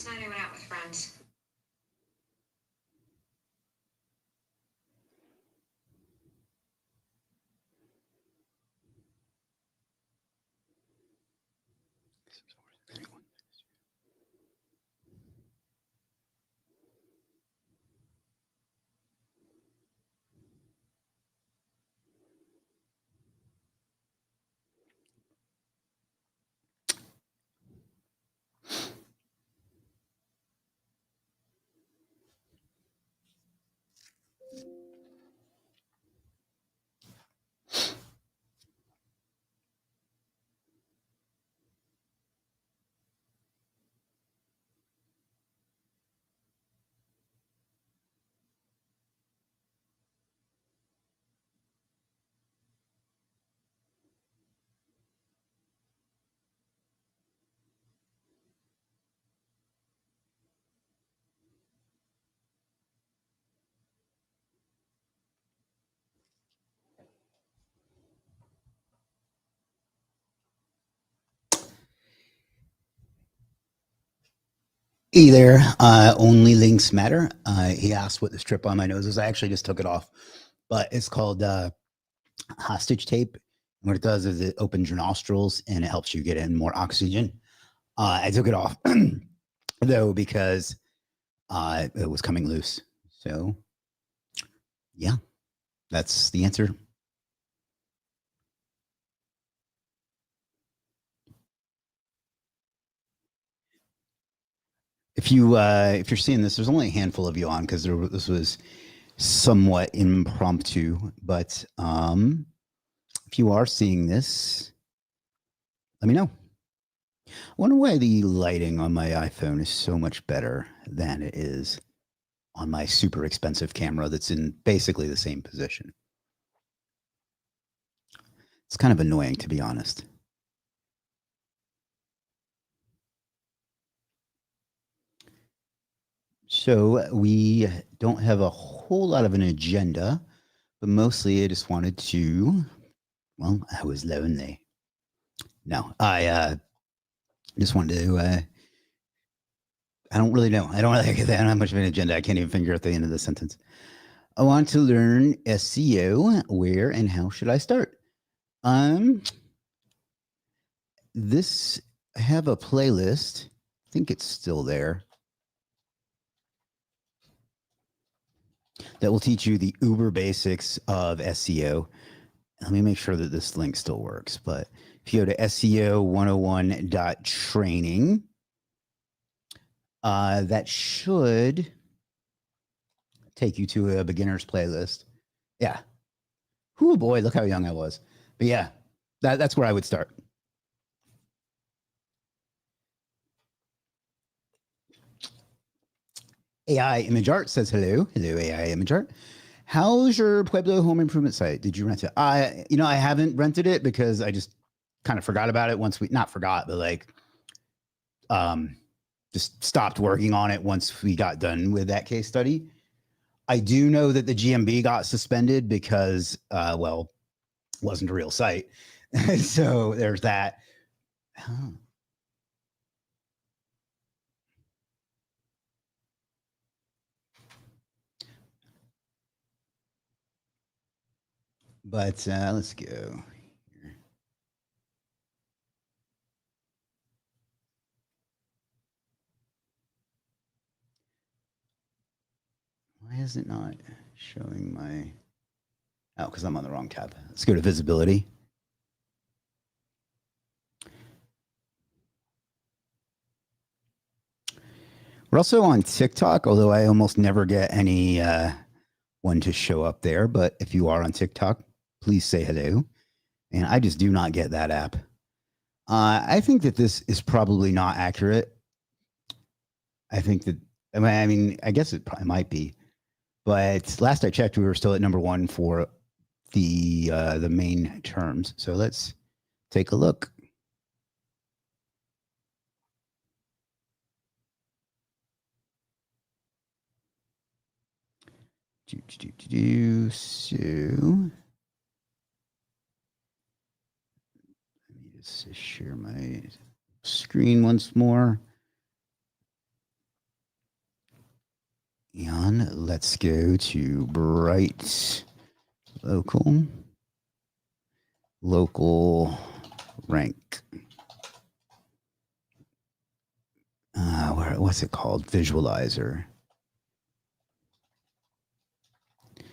Last night I went out with friends. Hey there, only links matter. He asked what the strip on my nose is. I actually just took it off, but it's called hostage tape. What it does is it opens your nostrils and it helps you get in more oxygen. I took it off though because it was coming loose. So yeah, that's the answer. If you're seeing this, there's only a handful of you on because this was somewhat impromptu. But if you are seeing this, let me know. I wonder why the lighting on my iPhone is so much better than it is on my super expensive camera that's in basically the same position. It's kind of annoying, to be honest. So we don't have a whole lot of an agenda, but mostly I just wanted to, well, I was lonely. No, I just wanted to, I don't really know. I don't have much of an agenda. I can't even figure out the end of the sentence. I want to learn SEO. Where and how should I start? This, I have a playlist. I think it's still there. That will teach you the uber basics of SEO. Let me make sure that this link still works. But if you go to SEO101.training, that should take you to a beginner's playlist. Yeah. Oh boy, look how young I was. But yeah, that's where I would start. AI Image Art says hello. Hello, AI Image Art. How's your Pueblo home improvement site? Did you rent it? I haven't rented it because I just kind of forgot about it once not forgot, but like, just stopped working on it once we got done with that case study. I do know that the GMB got suspended because, well, it wasn't a real site. So there's that. But let's go. Why is it not showing my... Oh, because I'm on the wrong tab. Let's go to visibility. We're also on TikTok, although I almost never get any one to show up there. But if you are on TikTok, please say hello. And I just do not get that app. I think that this is probably not accurate. I think that, I mean, I guess it probably might be. But last I checked, we were still at number one for the main terms. So let's take a look. So let me just share my screen once more. And let's go to Bright Local. Local rank. What's it called? Visualizer. What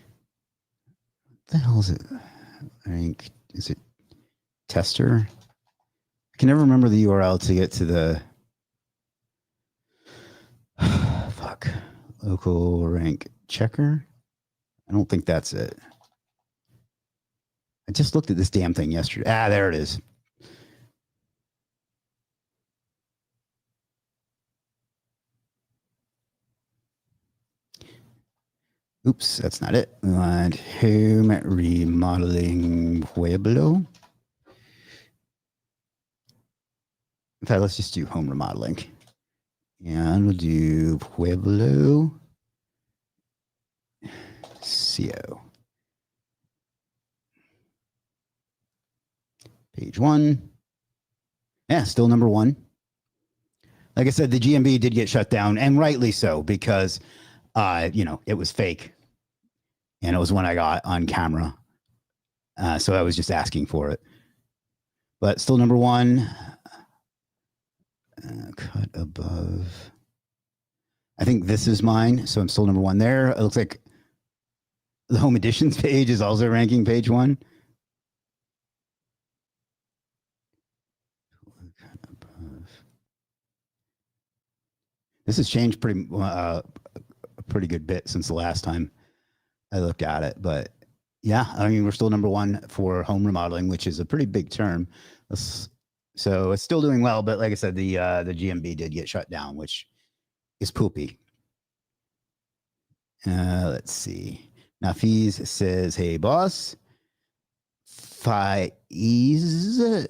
the hell is it? Rank. Is it tester? I can never remember the URL to get to the fuck. Local rank checker. I don't think that's it. I just looked at this damn thing yesterday. There it is. Oops, that's not it. We want home remodeling Pueblo. In fact, let's just do home remodeling. And we'll do Pueblo SEO. Page 1. Yeah, still number 1. Like I said, the GMB did get shut down, and rightly so, because it was fake. And it was one I got on camera. So I was just asking for it. But still number 1. Cut above. I think this is mine. So I'm still number 1 there. It looks like the home editions page is also ranking page 1. This has changed a pretty good bit since the last time I looked at it. But yeah, I mean, we're still number 1 for home remodeling, which is a pretty big term. So it's still doing well. But like I said, the GMB did get shut down, which is poopy. Let's see. Nafiz says, hey, boss. Faiz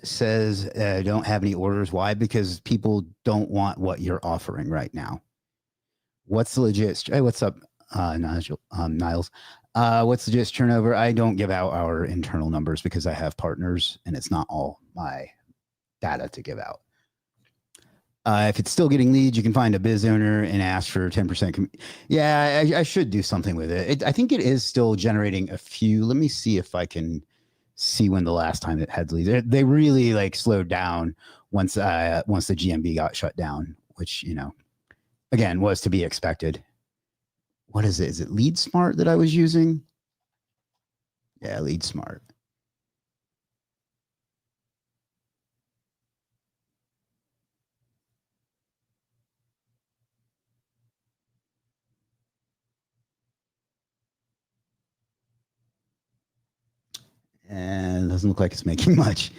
says, don't have any orders. Why? Because people don't want what you're offering right now. What's the legit? Hey, what's up, Niles? What's the legit turnover? I don't give out our internal numbers because I have partners and it's not all my data to give out. If it's still getting leads, you can find a biz owner and ask for 10%. Yeah, I should do something with it. I think it is still generating a few. Let me see if I can see when the last time it had leads. They really like slowed down once the GMB got shut down, which, again, was to be expected. What is it? Is it Lead Smart that I was using? Yeah, Lead Smart. And it doesn't look like it's making much.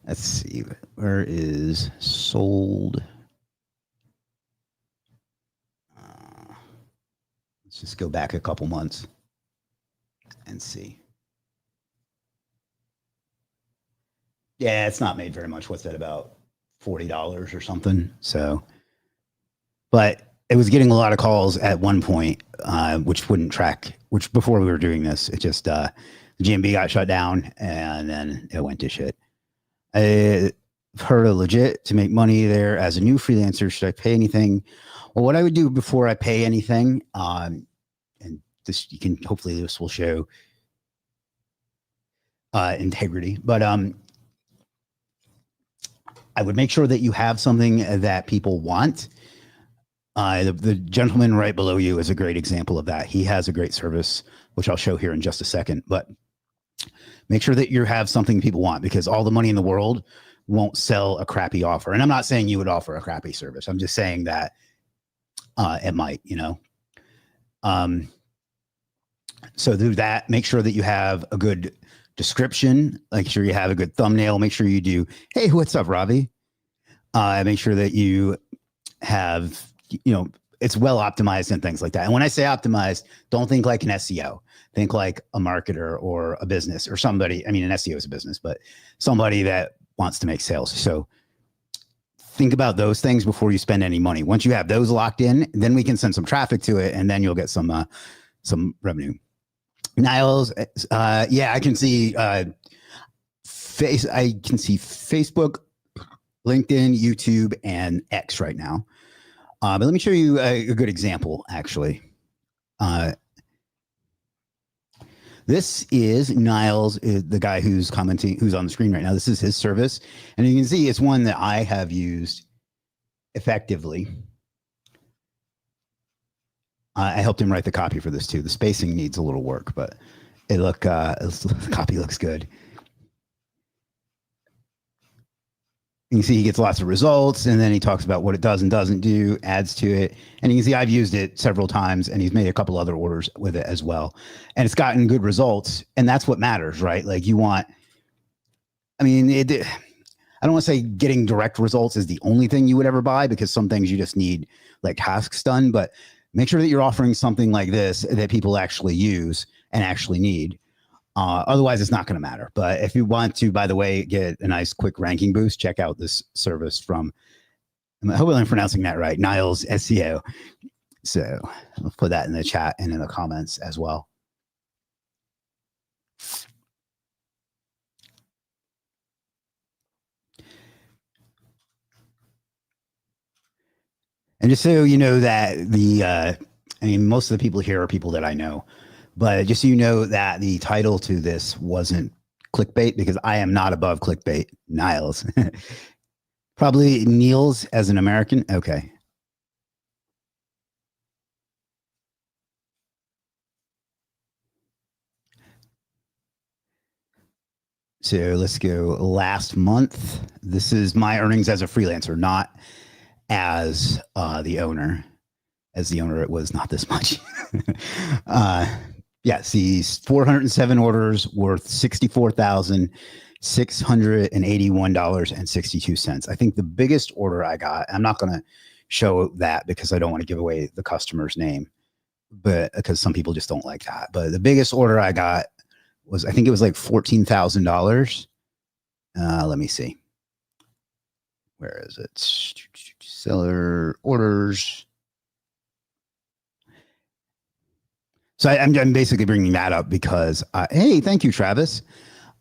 Let's see. Where is sold? Let's just go back a couple months and see. Yeah, it's not made very much. What's that, about $40 or something? So, but it was getting a lot of calls at one point, which wouldn't track, which before we were doing this, it just, the GMB got shut down and then it went to shit. I've heard of Legiit to make money there as a new freelancer. Should I pay anything? Well, what I would do before I pay anything, and this, you can, hopefully this will show integrity, but I would make sure that you have something that people want. The gentleman right below you is a great example of that. He has a great service, which I'll show here in just a second, but make sure that you have something people want, because all the money in the world won't sell a crappy offer. And I'm not saying you would offer a crappy service. I'm just saying that it might, so do that. Make sure that you have a good description. Make sure you have a good thumbnail. Make sure you do, hey, what's up, Robbie? Make sure that you have, it's well optimized and things like that. And when I say optimized, don't think like an SEO. Think like a marketer or a business or somebody. I mean, an SEO is a business, but somebody that wants to make sales. So think about those things before you spend any money. Once you have those locked in, then we can send some traffic to it, and then you'll get some revenue. Niles, yeah, I can see I can see Facebook, LinkedIn, YouTube, and X right now. But let me show you a good example, actually. This is Niles, the guy who's commenting, who's on the screen right now. This is his service. And you can see it's one that I have used effectively. I helped him write the copy for this too. The spacing needs a little work, but the copy looks good. You can see he gets lots of results, and then he talks about what it does and doesn't do, adds to it. And you can see I've used it several times, and he's made a couple other orders with it as well. And it's gotten good results, and that's what matters, right? Like you want, I mean, I don't want to say getting direct results is the only thing you would ever buy, because some things you just need like tasks done, but make sure that you're offering something like this that people actually use and actually need. Otherwise, it's not going to matter. But if you want to, by the way, get a nice quick ranking boost, check out this service from, I hope I'm pronouncing that right, Niles SEO. So I'll put that in the chat and in the comments as well. And just so you know that I mean, most of the people here are people that I know. But just so you know that the title to this wasn't clickbait, because I am not above clickbait. Niles. Probably Niels as an American. Okay. So let's go last month. This is my earnings as a freelancer, not as the owner. As the owner, it was not this much. Yeah, see, 407 orders worth $64,681.62. I think the biggest order I got, I'm not going to show that because I don't want to give away the customer's name, but because some people just don't like that. But the biggest order I got was, I think it was like $14,000. Let me see. Where is it? Seller orders. So I'm basically bringing that up because, hey, thank you, Travis.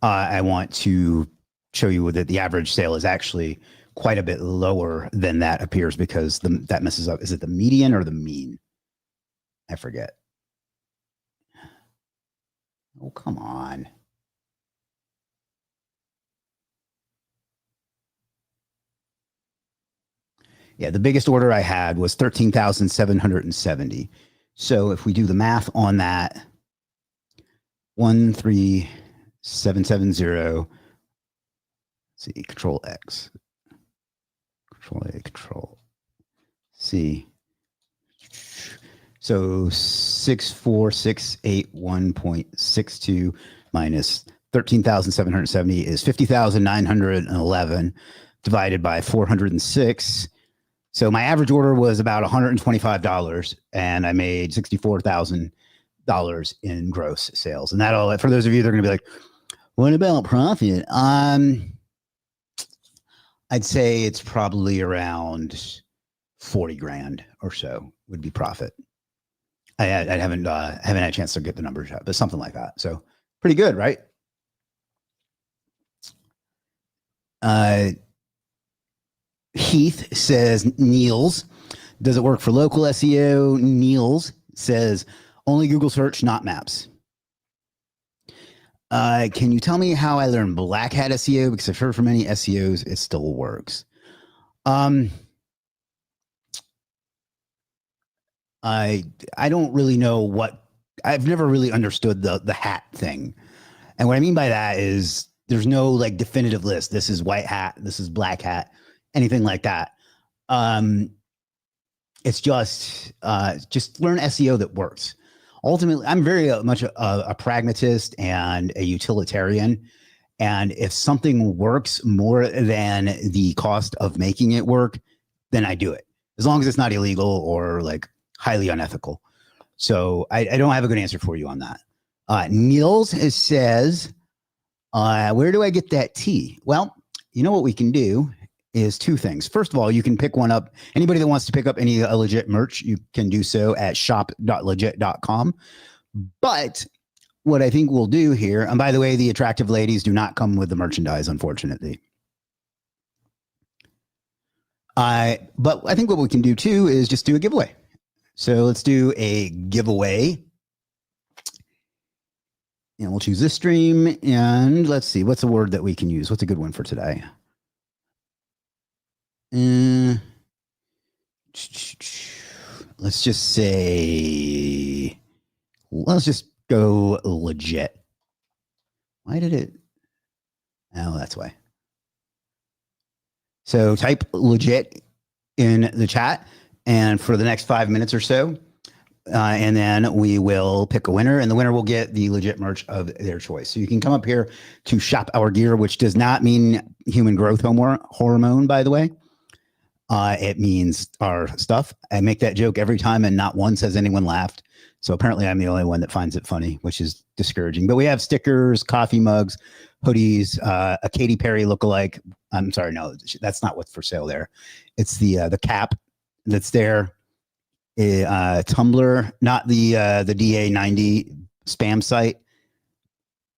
I want to show you that the average sale is actually quite a bit lower than that appears, because that messes up. Is it the median or the mean? I forget. Oh, come on. Yeah, the biggest order I had was 13,770. So if we do the math on that, 13770, see, Control X, Control A, Control C. So 64681.62 minus 13,770 is 50,911 divided by 406. So my average order was about $125, and I made $64,000 in gross sales. And that'll, for those of you that are going to be like, what about profit? I'd say it's probably around 40 grand or so would be profit. I haven't had a chance to get the numbers yet, but something like that. So pretty good, right? Heath says, Niels, does it work for local SEO? Niels says, only Google search, not maps. Can you tell me how I learned Black Hat SEO? Because I've heard from many SEOs, it still works. I don't really know what, I've never really understood the hat thing. And what I mean by that is there's no like definitive list. This is white hat, this is black hat, anything like that. It's just learn SEO that works. Ultimately, I'm very much a pragmatist and a utilitarian. And if something works more than the cost of making it work, then I do it, as long as it's not illegal or like highly unethical. So I don't have a good answer for you on that. Niels says, where do I get that tea? Well, you know what we can do is two things. First of all, you can pick one up. Anybody that wants to pick up any Legiit merch, you can do so at shop.legiit.com. But what I think we'll do here, and by the way, the attractive ladies do not come with the merchandise, unfortunately. But I think what we can do too is just do a giveaway. So let's do a giveaway. And we'll choose this stream. And let's see, what's a word that we can use? What's a good one for today? Let's just say, let's just go legit. Why did it? Oh, that's why. So type legit in the chat, and for the next 5 minutes or so, and then we will pick a winner, and the winner will get the legit merch of their choice. So you can come up here to shop our gear, which does not mean human growth hormone, by the way. It means our stuff. I make that joke every time, and not once has anyone laughed. So apparently I'm the only one that finds it funny, which is discouraging. But we have stickers, coffee mugs, hoodies, a Katy Perry lookalike. I'm sorry, no, that's not what's for sale there. It's the cap that's there. Tumblr, not the DA90 spam site.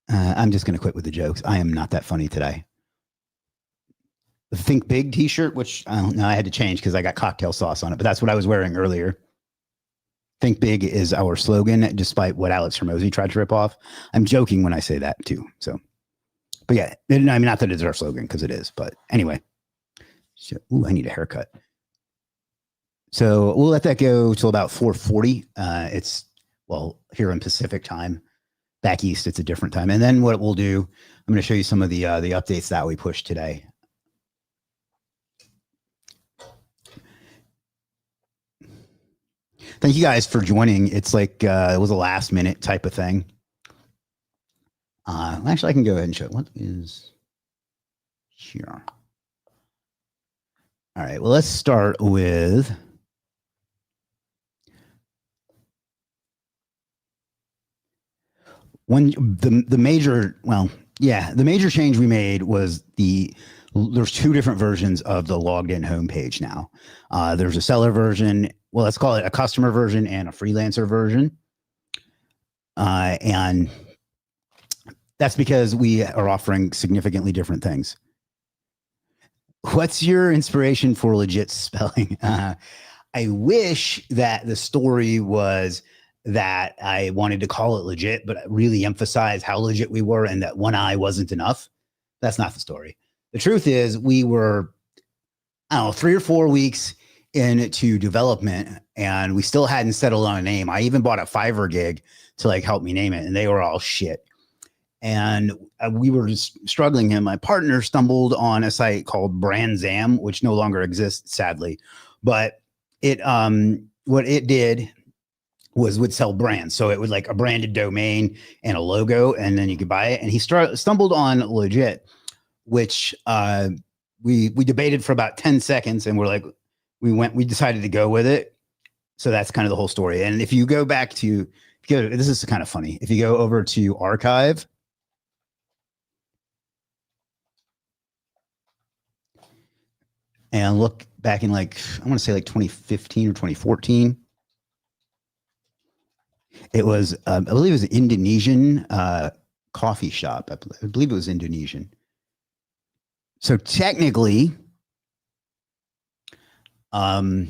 I'm just going to quit with the jokes. I am not that funny today. The Think Big t-shirt, which I had to change because I got cocktail sauce on it, but that's what I was wearing earlier. Think Big is our slogan, despite what Alex Hormozy tried to rip off. I'm joking when I say that too. So, but yeah, I mean, not that it's our slogan, because it is, but anyway. So, ooh, I need a haircut. So we'll let that go till about 4:40. It's, well, here in Pacific time. Back east, it's a different time. And then what we'll do, I'm going to show you some of the updates that we pushed today. Thank you guys for joining. It's like it was a last minute type of thing. Actually, I can go ahead and show what is here. All right. Well, let's start with the major. Well, yeah, the major change we made was there's two different versions of the logged in homepage now. There's a seller version. Well, let's call it a customer version and a freelancer version. And that's because we are offering significantly different things. What's your inspiration for legit spelling? I wish that the story was that I wanted to call it legit, but really emphasize how legit we were and that one I wasn't enough. That's not the story. The truth is we were, I don't know, 3 or 4 weeks into development and we still hadn't settled on a name. I even bought a Fiverr gig to like help me name it, and they were all shit. And we were just struggling, and my partner stumbled on a site called Brandzam, which no longer exists, sadly. But it what it did was would sell brands. So it would like a branded domain and a logo, and then you could buy it. And he stumbled on Legiit, which we debated for about 10 seconds, and we're like, we decided to go with it. So that's kind of the whole story. And if you go back to, this is kind of funny. If you go over to archive, and look back in like, I want to say like 2015 or 2014. It was, I believe it was an Indonesian coffee shop. I believe it was Indonesian. So technically, it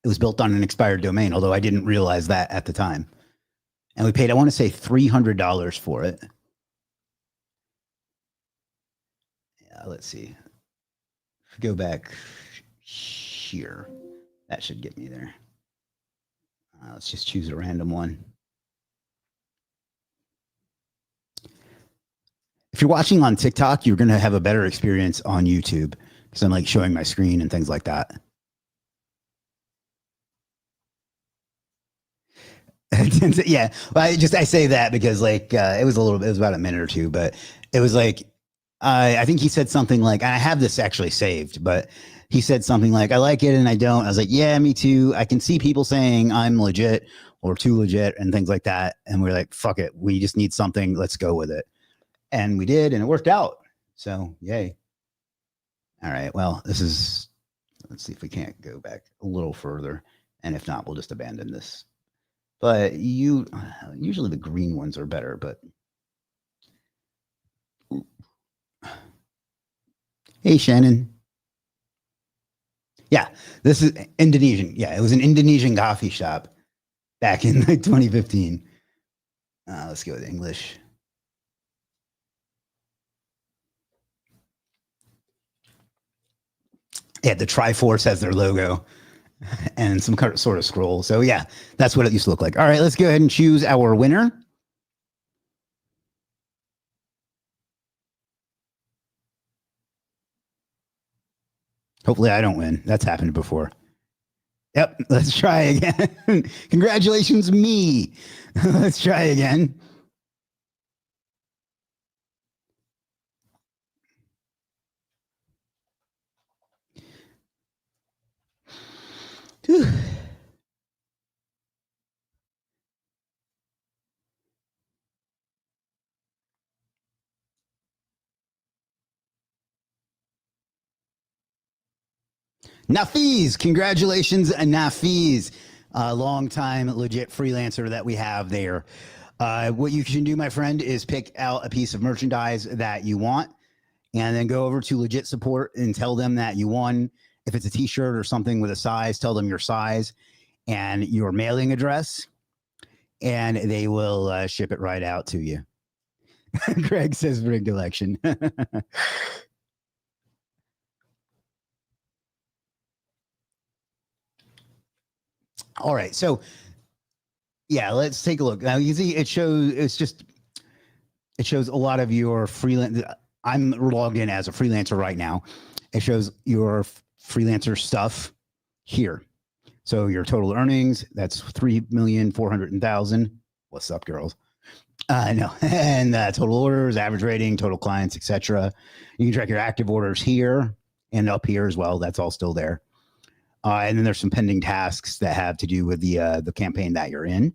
was built on an expired domain, although I didn't realize that at the time. And we paid, I want to say $300 for it. Yeah, let's see. Go back here. That should get me there. Let's just choose a random one. If you're watching on TikTok, you're going to have a better experience on YouTube because I'm like showing my screen and things like that. Yeah, well, I say that because like it was about a minute or two, but it was like I think he said something like, I have this actually saved, but he said something like, I like it and I don't. I was like, yeah, me too. I can see people saying I'm legit or too legit and things like that. And we're like, fuck it. We just need something. Let's go with it. And we did, and it worked out. So yay. All right. Well, let's see if we can't go back a little further. And if not, we'll just abandon this. But usually the green ones are better, but. Hey, Shannon. Yeah, this is Indonesian. Yeah, it was an Indonesian coffee shop back in like 2015. Let's go with English. Yeah, the Triforce has their logo and some sort of scroll. So yeah, that's what it used to look like. All right, let's go ahead and choose our winner. Hopefully I don't win. That's happened before. Yep, let's try again. Congratulations, me. Let's try again. Whew. Nafiz, congratulations, Nafiz, a long-time legit freelancer that we have there. What you can do, my friend, is pick out a piece of merchandise that you want and then go over to legit support and tell them that you won. If it's a t-shirt or something with a size, tell them your size and your mailing address, and they will ship it right out to you. Greg says rigged election. All right. So yeah, let's take a look. Now you see it shows it shows a lot of your freelance. I'm logged in as a freelancer right now. It shows your freelancer stuff here. So your total earnings, that's 3,400,000. What's up, girls? No, and total orders, average rating, total clients, etc. You can track your active orders here and up here as well. That's all still there. And then there's some pending tasks that have to do with the campaign that you're in.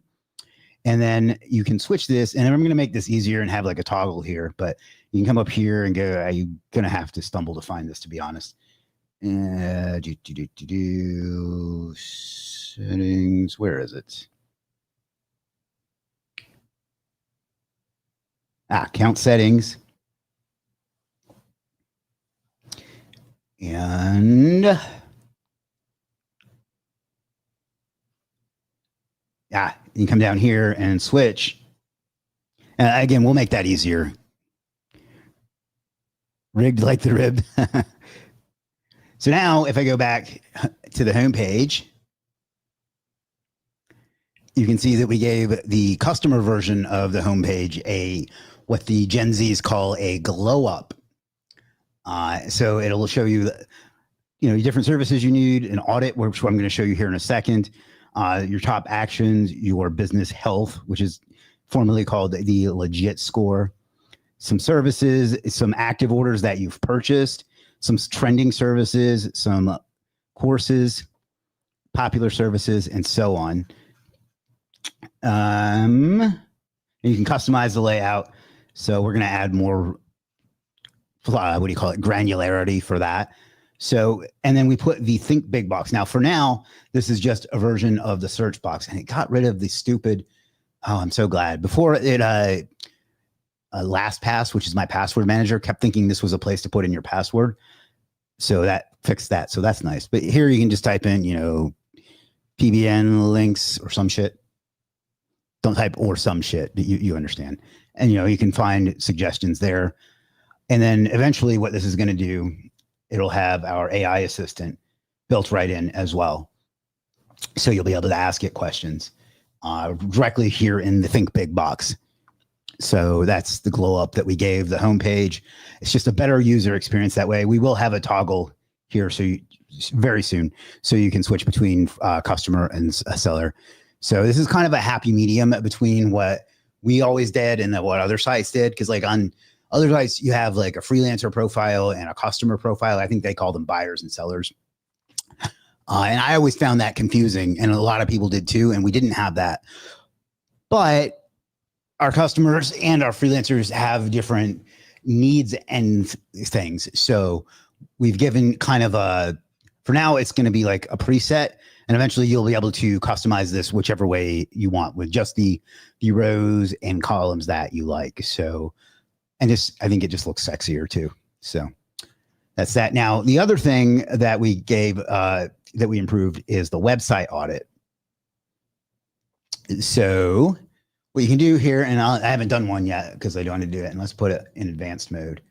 And then you can switch this, and I'm going to make this easier and have like a toggle here, but you can come up here and go, you're going to have to stumble to find this, to be honest. Settings, where is it? Account settings. And you can come down here and switch. Again, we'll make that easier. Rigged like the rib. So now if I go back to the home page, you can see that we gave the customer version of the homepage what the Gen Zs call a glow up. So it'll show you, different services you need, an audit, which I'm going to show you here in a second, your top actions, your business health, which is formerly called the Legiit score, some services, some active orders that you've purchased, some trending services, some courses, popular services, and so on. And you can customize the layout. So we're going to add more, granularity for that. So, and then we put the Think Big box. Now, for now, this is just a version of the search box, and it got rid of the stupid, I'm so glad. Before it, LastPass, which is my password manager, kept thinking this was a place to put in your password. So that fixed that. So that's nice. But here you can just type in, PBN links or some shit. Don't type or some shit. You understand. And, you can find suggestions there. And then eventually what this is going to do, it'll have our AI assistant built right in as well. So you'll be able to ask it questions directly here in the Think Big box. So that's the glow up that we gave the homepage. It's just a better user experience that way. We will have a toggle here very soon, so you can switch between customer and a seller. So this is kind of a happy medium between what we always did and what other sites did. Because like on other sites, you have like a freelancer profile and a customer profile. I think they call them buyers and sellers. And I always found that confusing, and a lot of people did too. And we didn't have that, but our customers and our freelancers have different needs and things. So we've given kind of for now, it's going to be like a preset, and eventually you'll be able to customize this whichever way you want with just the rows and columns that you like. So, and I think it just looks sexier too. So That's that. Now, the other thing that we gave, that we improved is the website audit. So what you can do here, and I haven't done one yet because I don't want to do it, and let's put it in advanced mode.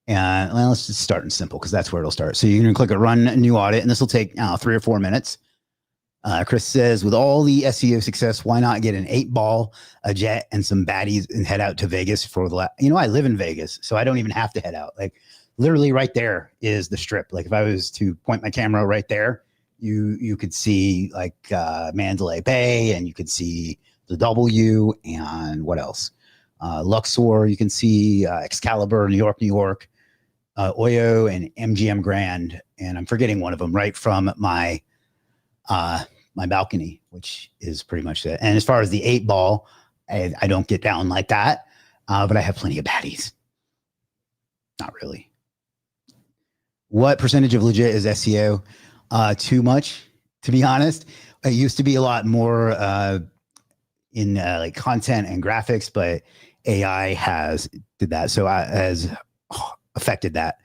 And well, let's just start in simple because that's where it'll start. So you're going to click a run new audit, and this will take 3 or 4 minutes. Chris says, with all the SEO success, why not get an 8-ball, a jet, and some baddies and head out to Vegas for the I live in Vegas, so I don't even have to head out. Like literally right there is the strip. Like if I was to point my camera right there, you could see like Mandalay Bay, and you could see the W, and what else? Luxor, you can see Excalibur, New York, Oyo, and MGM Grand, and I'm forgetting one of them right from my my balcony, which is pretty much it. And as far as the 8-ball, I don't get down like that, but I have plenty of baddies. Not really. What percentage of Legiit is SEO? Too much, to be honest. It used to be a lot more in like content and graphics, but AI has did that. So has affected that,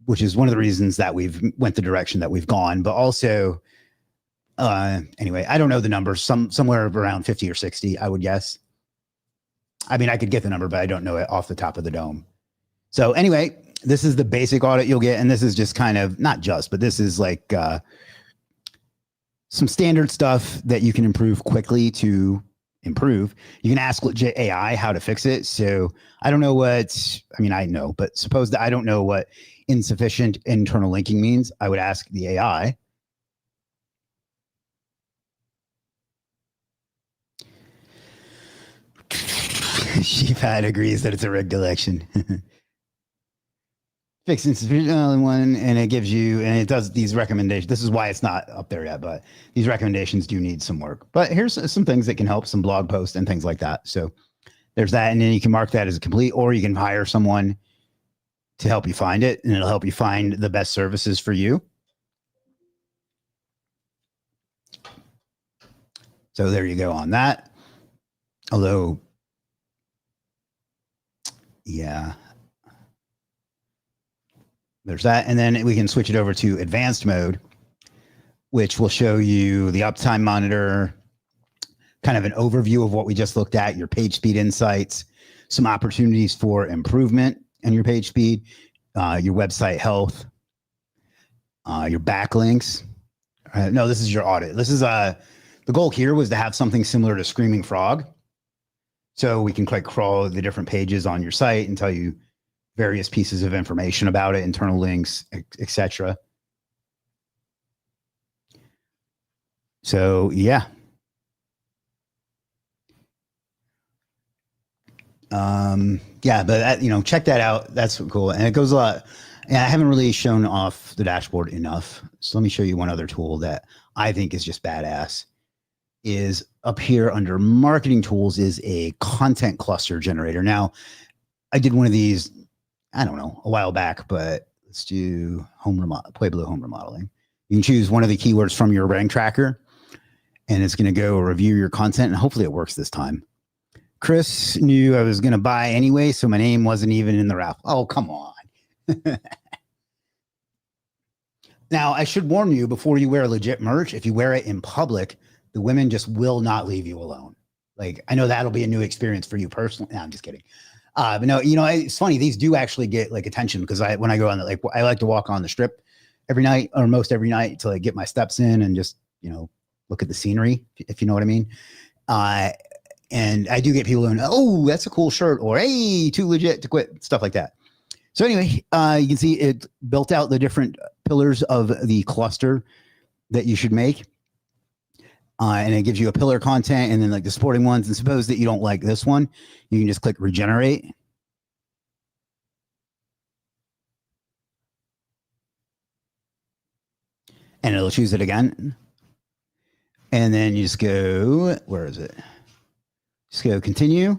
which is one of the reasons that we've went the direction that we've gone. But also, anyway, I don't know the numbers. Somewhere around 50 or 60, I would guess. I mean, I could get the number, but I don't know it off the top of the dome. So anyway, this is the basic audit you'll get. And this is just kind of, not just, but this is like some standard stuff that you can improve quickly to improve. You can ask Legiit AI how to fix it. So I don't know what, I mean, I know, but suppose that I don't know what insufficient internal linking means. I would ask the AI. Sheepad agrees that it's a rigged election. Fix insufficient one, and it gives you, and it does these recommendations. This is why it's not up there yet, but these recommendations do need some work. But here's some things that can help, some blog posts and things like that. So there's that, and then you can mark that as complete, or you can hire someone to help you find it, and it'll help you find the best services for you. So there you go on that. Although, yeah, there's that. And then we can switch it over to advanced mode, which will show you the uptime monitor, kind of an overview of what we just looked at, your page speed insights, some opportunities for improvement in your page speed, your website health, your backlinks. No, this is your audit. This is the goal here was to have something similar to Screaming Frog. So we can crawl the different pages on your site and tell you various pieces of information about it, internal links, etc. So yeah. Yeah, but check that out. That's cool. And it goes a lot. And I haven't really shown off the dashboard enough. So let me show you one other tool that I think is just badass. Is up here under marketing tools is a content cluster generator. Now, I did one of these, I don't know, a while back, but let's do Pueblo home remodeling. You can choose one of the keywords from your rank tracker, and it's going to go review your content, and hopefully it works this time. Chris knew I was going to buy anyway, so my name wasn't even in the raffle. Oh, come on. Now, I should warn you before you wear Legiit merch, if you wear it in public, the women just will not leave you alone. Like, I know that'll be a new experience for you personally. No, I'm just kidding. But no, it's funny. These do actually get like attention because when I go on I like to walk on the strip every night or most every night to like get my steps in and just, look at the scenery, if you know what I mean. And I do get people going, oh, that's a cool shirt, or hey, too legit to quit, stuff like that. So anyway, you can see it built out the different pillars of the cluster that you should make. And it gives you a pillar content and then like the supporting ones. And suppose that you don't like this one, you can just click regenerate. And it'll choose it again. And then you just go, where is it? Just go continue.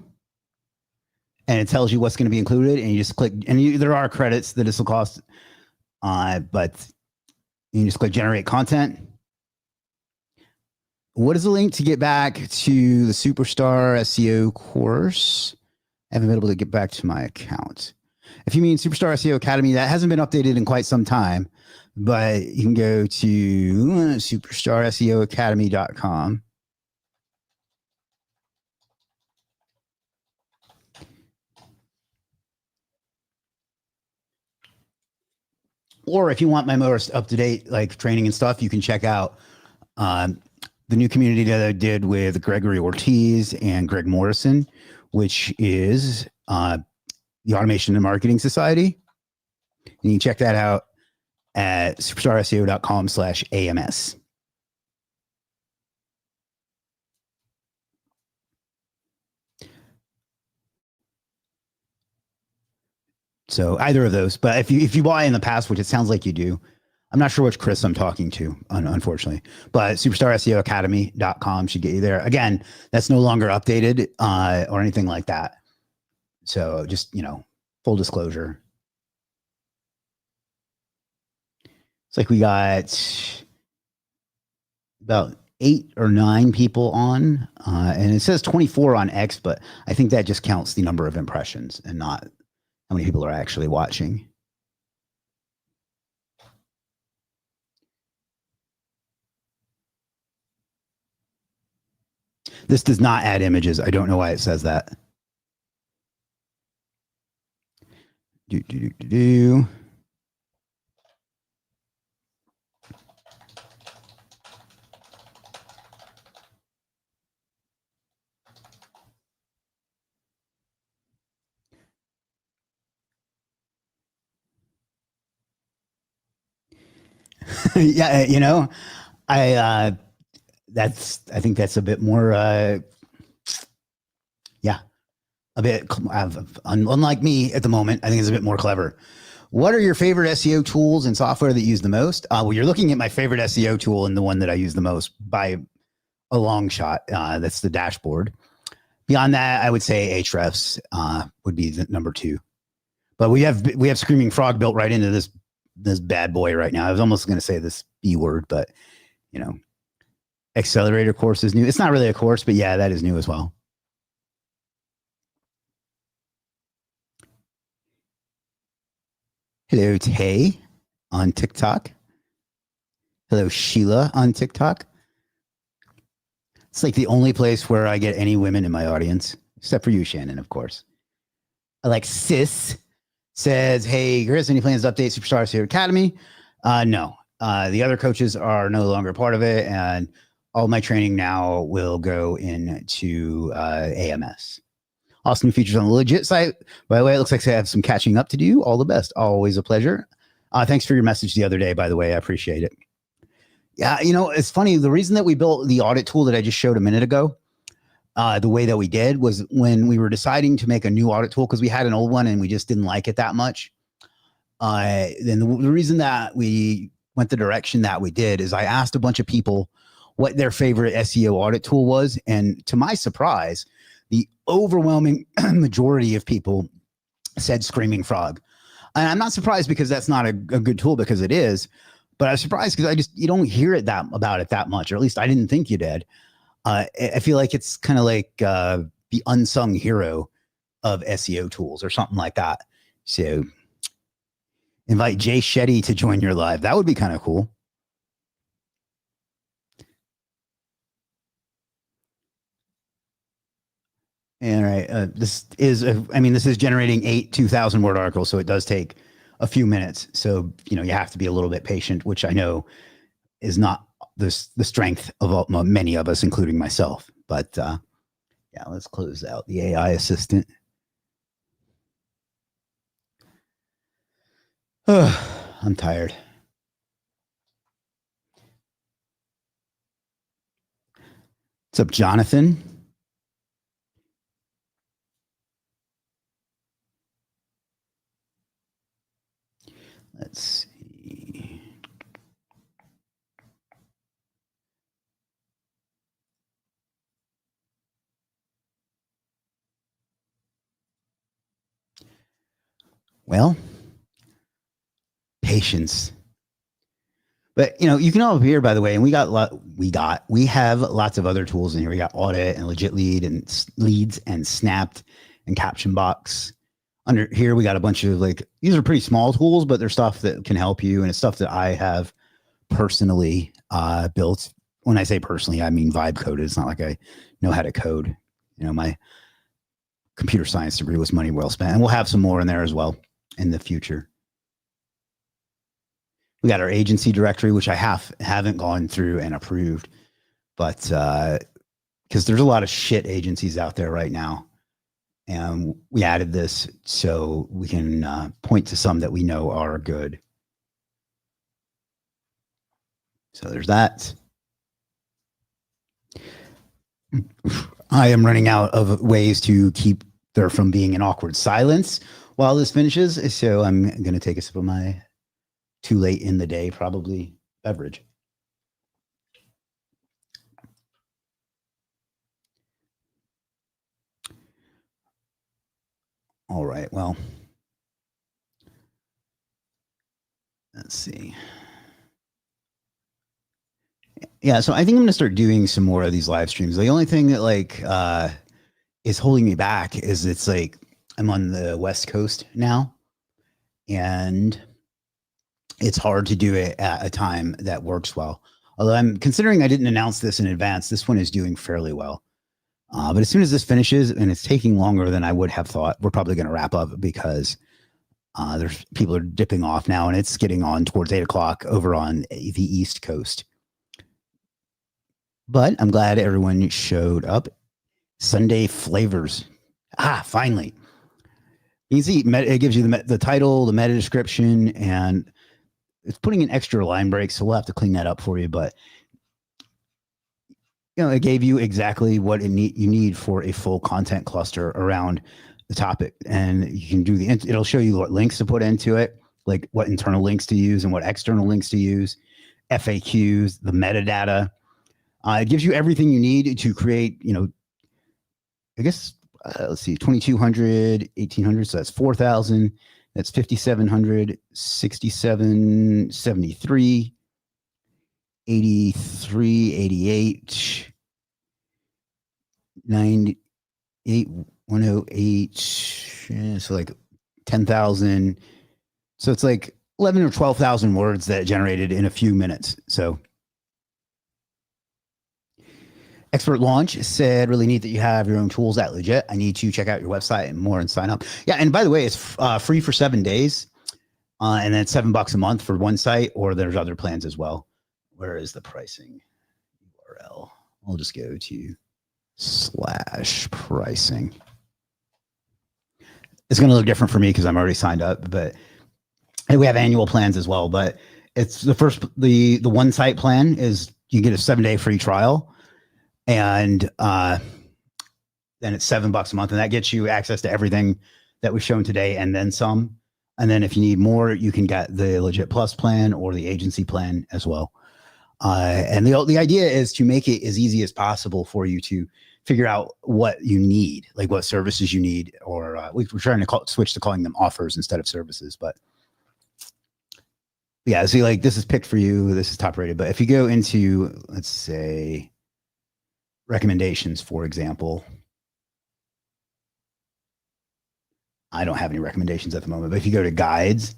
And it tells you what's going to be included. And you just click, and there are credits that this will cost. But you can just click generate content. What is the link to get back to the Superstar SEO course? I haven't been able to get back to my account. If you mean Superstar SEO Academy, that hasn't been updated in quite some time, but you can go to superstarseoacademy.com. Or if you want my most up-to-date like training and stuff, you can check out the new community that I did with Gregory Ortiz and Greg Morrison, which is the Automation and Marketing Society. And you can check that out at superstarseo.com/AMS. So either of those, but if you buy in the past, which it sounds like you do, I'm not sure which Chris I'm talking to, unfortunately, but superstarseoacademy.com should get you there. Again, that's no longer updated or anything like that. So just, full disclosure. It's like we got about 8 or 9 people on, and it says 24 on X, but I think that just counts the number of impressions and not how many people are actually watching. This does not add images. I don't know why it says that. Yeah, I think that's a bit more a bit unlike me at the moment. I think it's a bit more clever. What are your favorite SEO tools and software that you use the most? Well, you're looking at my favorite SEO tool and the one that I use the most by a long shot. That's the dashboard. Beyond that, I would say Ahrefs would be the number 2. But we have Screaming Frog built right into this bad boy right now. I was almost going to say this B word, but Accelerator course is new. It's not really a course, but yeah, that is new as well. Hello, Tay on TikTok. Hello, Sheila on TikTok. It's like the only place where I get any women in my audience, except for you, Shannon, of course. I like Sis says, hey, Chris, any plans to update Superstar SEO Academy? No. The other coaches are no longer part of it, and all my training now will go into AMS. Awesome new features on the Legiit site. By the way, it looks like I have some catching up to do. All the best. Always a pleasure. Thanks for your message the other day, by the way. I appreciate it. Yeah, it's funny. The reason that we built the audit tool that I just showed a minute ago, the way that we did was when we were deciding to make a new audit tool, because we had an old one and we just didn't like it that much. Then the reason that we went the direction that we did is I asked a bunch of people what their favorite SEO audit tool was. And to my surprise, the overwhelming majority of people said Screaming Frog. And I'm not surprised because that's not a good tool, because it is, but I was surprised because you don't hear it about it that much, or at least I didn't think you did. I feel like it's kind of like the unsung hero of SEO tools or something like that. So invite Jay Shetty to join your live. That would be kind of cool. All right. This is generating 8 2,000 word articles, so it does take a few minutes. So, you have to be a little bit patient, which I know is not the strength of many of us, including myself. But yeah, let's close out the AI assistant. I'm tired. What's up, Jonathan? Let's see. Well, patience. But you can all hear, by the way, and we have lots of other tools in here. We got Audit and Legiit Lead and Leads and Snapped and Caption Box. Under here, we got a bunch of like, these are pretty small tools, but they're stuff that can help you. And it's stuff that I have personally built. When I say personally, I mean vibe coded. It's not like I know how to code. My computer science degree was money well spent. And we'll have some more in there as well in the future. We got our agency directory, which I haven't gone through and approved, but because there's a lot of shit agencies out there right now. And we added this so we can point to some that we know are good. So there's that. I am running out of ways to keep there from being an awkward silence while this finishes. So I'm going to take a sip of my too late in the day, probably beverage. All right. Well, let's see. Yeah. So I think I'm going to start doing some more of these live streams. The only thing that is holding me back is it's like I'm on the West Coast now, and it's hard to do it at a time that works well. Although I'm considering I didn't announce this in advance, this one is doing fairly well. But as soon as this finishes, and it's taking longer than I would have thought, we're probably going to wrap up because there's people are dipping off now, and it's getting on towards 8:00 over on the East Coast. But I'm glad everyone showed up. Sunday flavors. Finally. You can see it gives you the title, the meta description, and it's putting in extra line breaks, so we'll have to clean that up for you. But it gave you exactly what you need for a full content cluster around the topic, and you can do it'll show you what links to put into it, like what internal links to use and what external links to use, FAQs, the metadata. It gives you everything you need to create, I guess, let's see, 2,200, 1,800. So that's 4,000. That's 5,700, 67, 73, 83, 88, 98, 108. So like 10,000. So it's like 11 or 12,000 words that generated in a few minutes. So Expert Launch said, really neat that you have your own tools at Legiit. I need to check out your website and more and sign up. Yeah. And by the way, it's free for 7 days. And then it's $7 a month for one site, or there's other plans as well. Where is the pricing URL? I'll just go to /pricing. It's going to look different for me because I'm already signed up, but we have annual plans as well. But it's the one site plan is you get a 7-day free trial. And then it's $7 a month, and that gets you access to everything that we've shown today and then some. And then if you need more, you can get the Legiit Plus plan or the agency plan as well. And the idea is to make it as easy as possible for you to figure out what you need, like what services you need, or we're trying to switch to calling them offers instead of services. But yeah, see, like this is picked for you. This is top rated. But if you go into, let's say, recommendations, for example, I don't have any recommendations at the moment, but if you go to guides,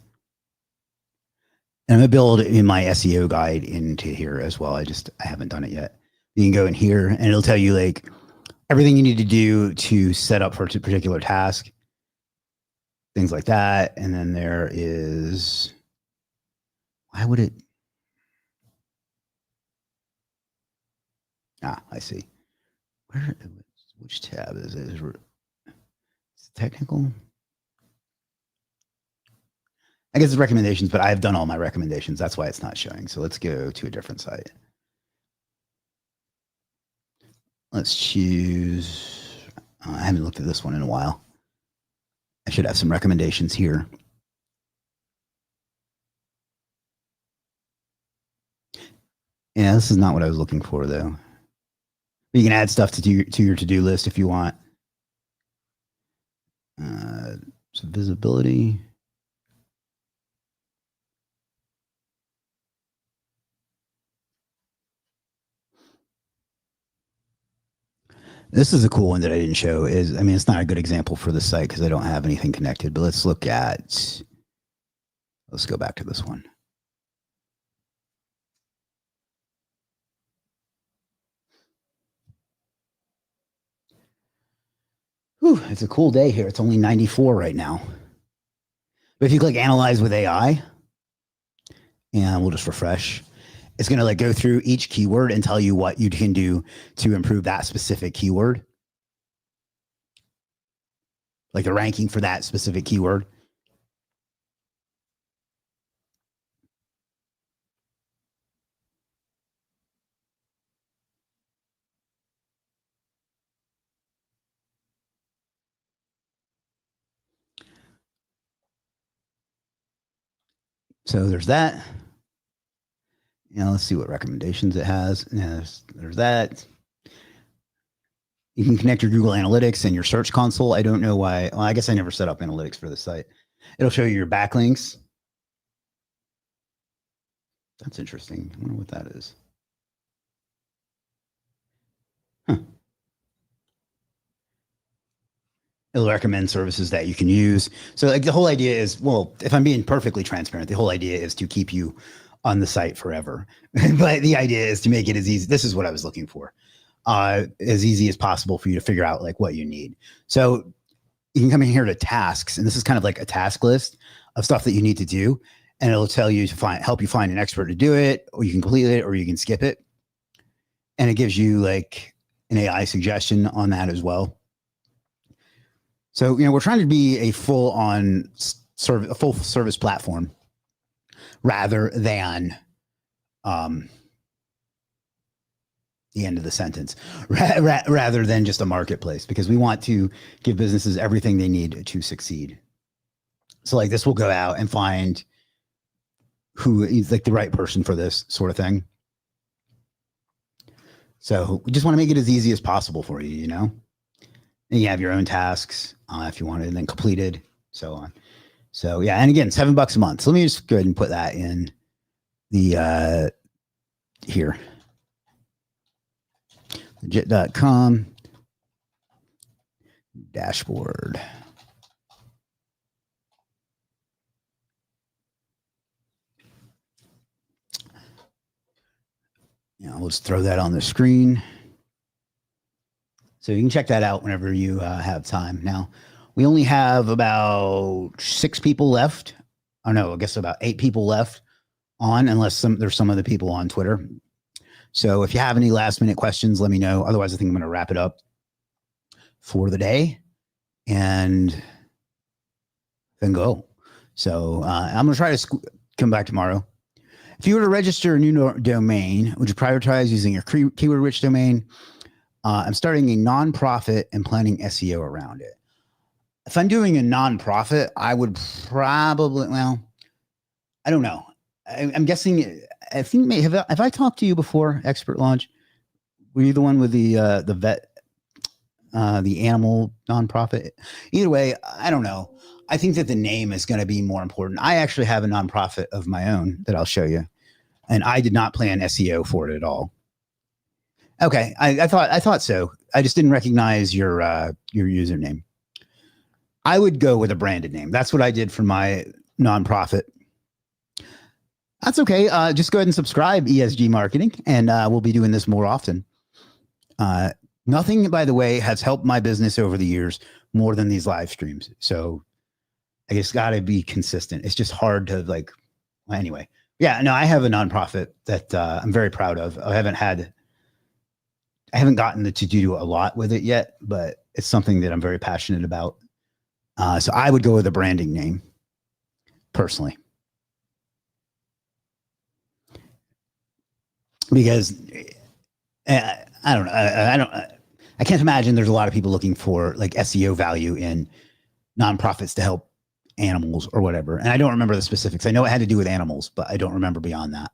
and I'm going to build in my SEO guide into here as well. I haven't done it yet. You can go in here and it'll tell you like everything you need to do to set up for a particular task, things like that. And then there is, why would it? I see. Which tab is it? Is it technical? I guess it's recommendations, but I've done all my recommendations. That's why it's not showing. So let's go to a different site. Let's choose, I haven't looked at this one in a while. I should have some recommendations here. Yeah, this is not what I was looking for though. You can add stuff to your to-do list if you want. So visibility. This is a cool one that I didn't show. I mean, it's not a good example for the site because I don't have anything connected, but let's go back to this one. Whew, it's a cool day here. It's only 94 right now. But if you click analyze with AI, and we'll just refresh, it's going to like go through each keyword and tell you what you can do to improve that specific keyword. Like the ranking for that specific keyword. So there's that. Let's see what recommendations it has. There's that. You can connect your Google Analytics and your Search Console. I don't know why. Well, I guess I never set up analytics for the site. It'll show you your backlinks. That's interesting. I wonder what that is. Huh. It'll recommend services that you can use. So like the whole idea is, well, if I'm being perfectly transparent, the whole idea is to keep you on the site forever. But the idea is to make it as easy. This is what I was looking for. As easy as possible for you to figure out like what you need. So you can come in here to tasks, and this is kind of like a task list of stuff that you need to do. And it'll tell you to help you find an expert to do it, or you can complete it, or you can skip it. And it gives you like an AI suggestion on that as well. So, we're trying to be a full service platform rather than the end of the sentence, rather than just a marketplace, because we want to give businesses everything they need to succeed. So like this will go out and find who is like the right person for this sort of thing. So we just want to make it as easy as possible for you, And you have your own tasks if you want it, and then completed, so on. So yeah, and again, $7 a month. So let me just go ahead and put that in the here. Legiit.com dashboard. We'll just throw that on the screen. So you can check that out whenever you have time. Now, we only have about 6 people left. Oh no, I guess about 8 people left on, unless there's some other people on Twitter. So if you have any last minute questions, let me know. Otherwise, I think I'm going to wrap it up for the day and then go. So I'm going to try to come back tomorrow. If you were to register a new domain, would you prioritize using your keyword-rich domain? I'm starting a nonprofit and planning SEO around it. If I'm doing a nonprofit, I would probably, well, I don't know. I'm guessing, I think, have I talked to you before, Expert Launch? Were you the one with the vet, the animal nonprofit? Either way, I don't know. I think that the name is going to be more important. I actually have a nonprofit of my own that I'll show you, and I did not plan SEO for it at all. Okay, I thought so. I just didn't recognize your username. I would go with a branded name. That's what I did for my nonprofit. That's okay. Just go ahead and subscribe, ESG Marketing, and we'll be doing this more often. Nothing, by the way, has helped my business over the years more than these live streams. So I guess got to be consistent. It's just hard to well, anyway. Yeah, no, I have a nonprofit that I'm very proud of. I haven't gotten to do a lot with it yet, but it's something that I'm very passionate about. So I would go with a branding name personally. Because I don't know. I can't imagine there's a lot of people looking for like SEO value in nonprofits to help animals or whatever. And I don't remember the specifics. I know it had to do with animals, but I don't remember beyond that.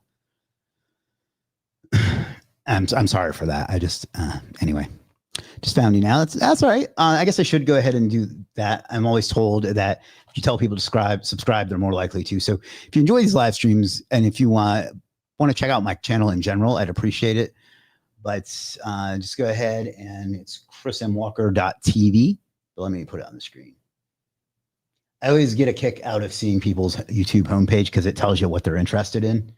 I'm sorry for that. I just, anyway, just found you now. That's all right. I guess I should go ahead and do that. I'm always told that if you tell people to subscribe, they're more likely to. So if you enjoy these live streams and if you want to check out my channel in general, I'd appreciate it. But just go ahead and it's chrismwalker.tv. So let me put it on the screen. I always get a kick out of seeing people's YouTube homepage because it tells you what they're interested in.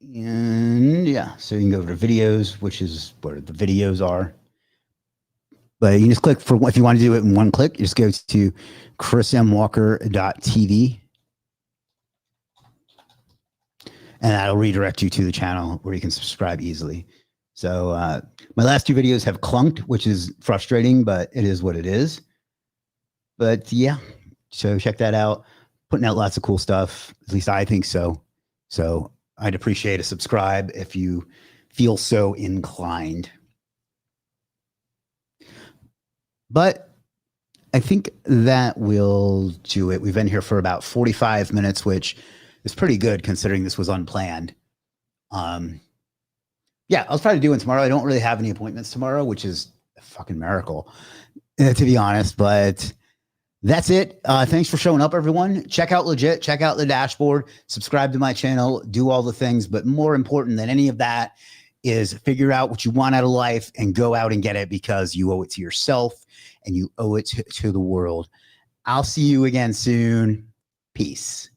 And yeah, so you can go over to videos, which is where the videos are. But you can just click for, if you want to do it in one click, you just go to chrismwalker.tv. And that'll redirect you to the channel where you can subscribe easily. So my last 2 videos have clunked, which is frustrating, but it is what it is. But yeah, so check that out. Putting out lots of cool stuff. At least I think so. So I'd appreciate a subscribe if you feel so inclined. But I think that will do it. We've been here for about 45 minutes, which is pretty good considering this was unplanned. Yeah, I'll try to do it tomorrow. I don't really have any appointments tomorrow, which is a fucking miracle, to be honest. But that's it. Thanks for showing up, everyone. Check out Legiit. Check out the dashboard. Subscribe to my channel. Do all the things. But more important than any of that is figure out what you want out of life and go out and get it, because you owe it to yourself and you owe it to the world. I'll see you again soon. Peace.